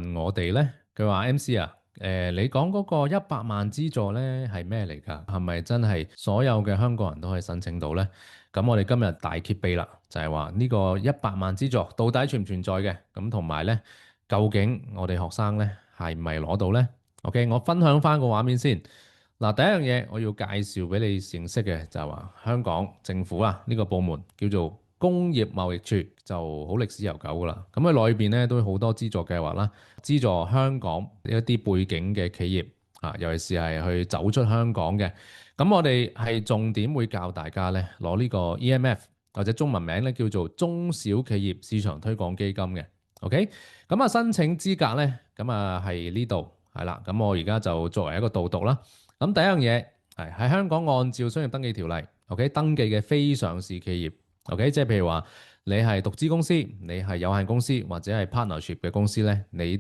問我哋咧，佢話 MC 啊，你講嗰個100萬資助咧係咩嚟㗎？係咪真係所有嘅香港人都可以申請到咧？咁我哋今日大揭秘啦，就係話呢個100萬資助到底存唔存在嘅？咁同埋咧，究竟我哋學生咧係咪攞到咧？OK，我分享翻個畫面先。嗱，第一樣嘢我要介紹俾你認識嘅就係話香港政府啊，呢個部門叫做工業貿易處，就好歷史悠久噶啦。咁佢裏邊咧都有好多資助計劃啦，資助香港一啲背景嘅企業啊，尤其是係去走出香港嘅。咁我哋係重點會教大家咧攞呢個 EMF 或者中文名咧叫做中小企業市場推廣基金嘅。OK，咁啊申請資格咧，咁啊係呢度係啦。咁我而家就作為一個導讀啦。咁第一樣嘢係喺香港按照商業登記條例，OK 登記嘅非上市企業，OK 即係譬如話你係獨資公司，你係有限公司或者係 partnership 嘅公司咧，你